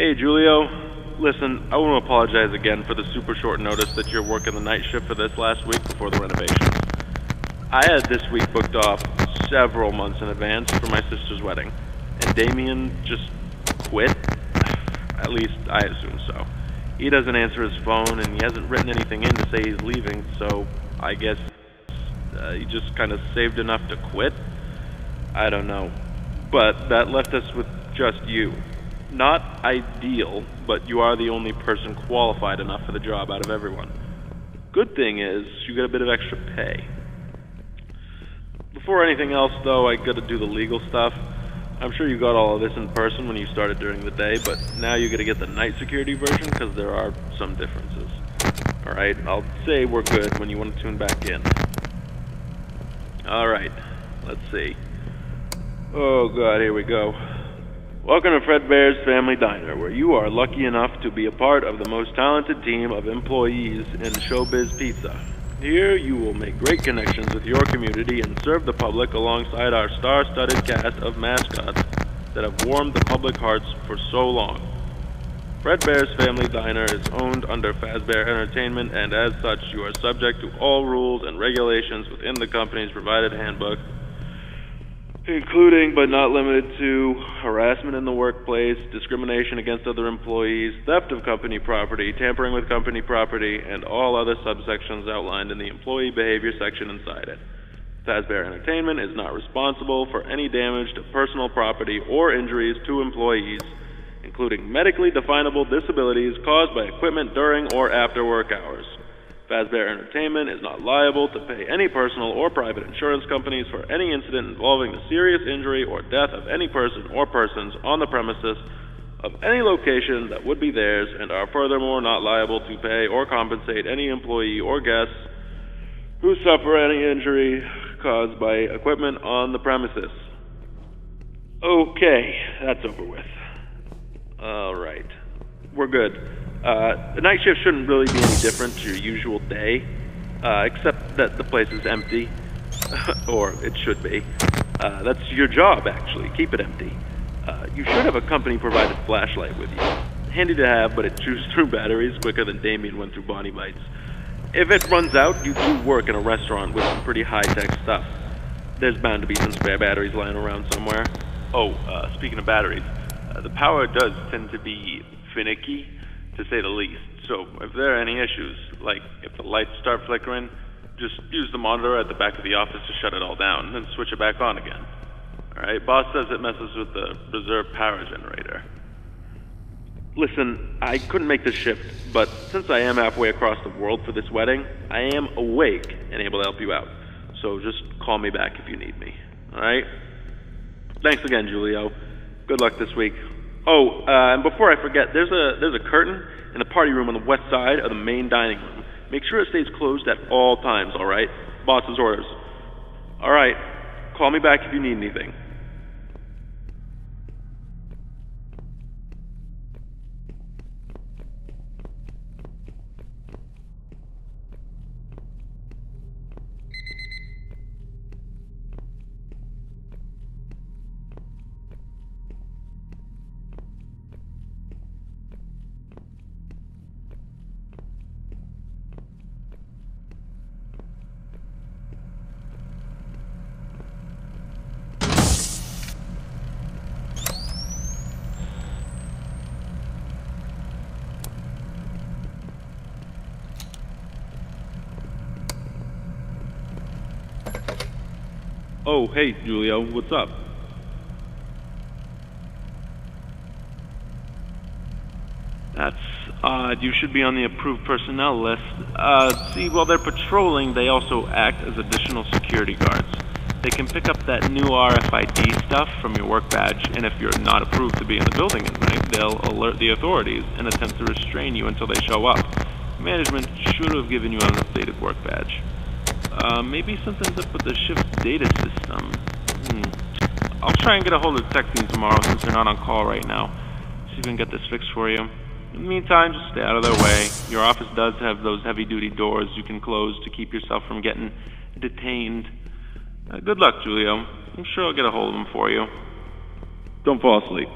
Hey, Julio. Listen, I want to apologize again for the super short notice that you're working the night shift for this last week before the renovations. I had this week booked off several months in advance for my sister's wedding, and Damien just quit. At least, I assume so. He doesn't answer his phone, and he hasn't written anything in to say he's leaving, so I guess he just kind of saved enough to quit? I don't know. But that left us with just you. Not ideal, but you are the only person qualified enough for the job out of everyone. Good thing is, you get a bit of extra pay. Before anything else, though, I gotta do the legal stuff. I'm sure you got all of this in person when you started during the day, but now you gotta get the night security version because there are some differences. Alright, I'll say we're good when you want to tune back in. Alright, let's see. Oh god, here we go. Welcome to Fredbears Family Diner, where you are lucky enough to be a part of the most talented team of employees in Showbiz Pizza. Here you will make great connections with your community and serve the public alongside our star-studded cast of mascots that have warmed the public hearts for so long. Fredbears Family Diner is owned under Fazbear Entertainment, and as such you are subject to all rules and regulations within the company's provided handbook, including but not limited to harassment in the workplace, discrimination against other employees, theft of company property, tampering with company property, and all other subsections outlined in the employee behavior section inside it. Fazbear Entertainment is not responsible for any damage to personal property or injuries to employees, including medically definable disabilities caused by equipment during or after work hours. Fazbear Entertainment is not liable to pay any personal or private insurance companies for any incident involving the serious injury or death of any person or persons on the premises of any location that would be theirs, and are furthermore not liable to pay or compensate any employee or guests who suffer any injury caused by equipment on the premises. Okay, that's over with. Alright, we're good. The night shift shouldn't really be any different to your usual day, except that the place is empty. Or it should be. That's your job, actually. Keep it empty. You should have a company-provided flashlight with you. Handy to have, but it chews through batteries quicker than Damien went through Bonnie Bites. If it runs out, you do work in a restaurant with some pretty high-tech stuff. There's bound to be some spare batteries lying around somewhere. Oh, speaking of batteries, the power does tend to be finicky, to say the least. So if there are any issues, like if the lights start flickering, just use the monitor at the back of the office to shut it all down, then switch it back on again. Alright, boss says it messes with the reserve power generator. Listen, I couldn't make this shift, but since I am halfway across the world for this wedding, I am awake and able to help you out. So just call me back if you need me. Alright? Thanks again, Julio. Good luck this week. Oh, and before I forget, there's a curtain in the party room on the west side of the main dining room. Make sure it stays closed at all times, alright? Boss's orders. Alright, call me back if you need anything. Oh, hey, Julio, what's up? That's odd. You should be on the approved personnel list. See, while they're patrolling, they also act as additional security guards. They can pick up that new RFID stuff from your work badge, and if you're not approved to be in the building at night, they'll alert the authorities and attempt to restrain you until they show up. Management should have given you an updated work badge. Maybe something's up with the shift data system. I'll try and get a hold of the tech team tomorrow since they're not on call right now. See if we can get this fixed for you. In the meantime, just stay out of their way. Your office does have those heavy-duty doors you can close to keep yourself from getting detained. Good luck, Julio. I'm sure I'll get a hold of them for you. Don't fall asleep.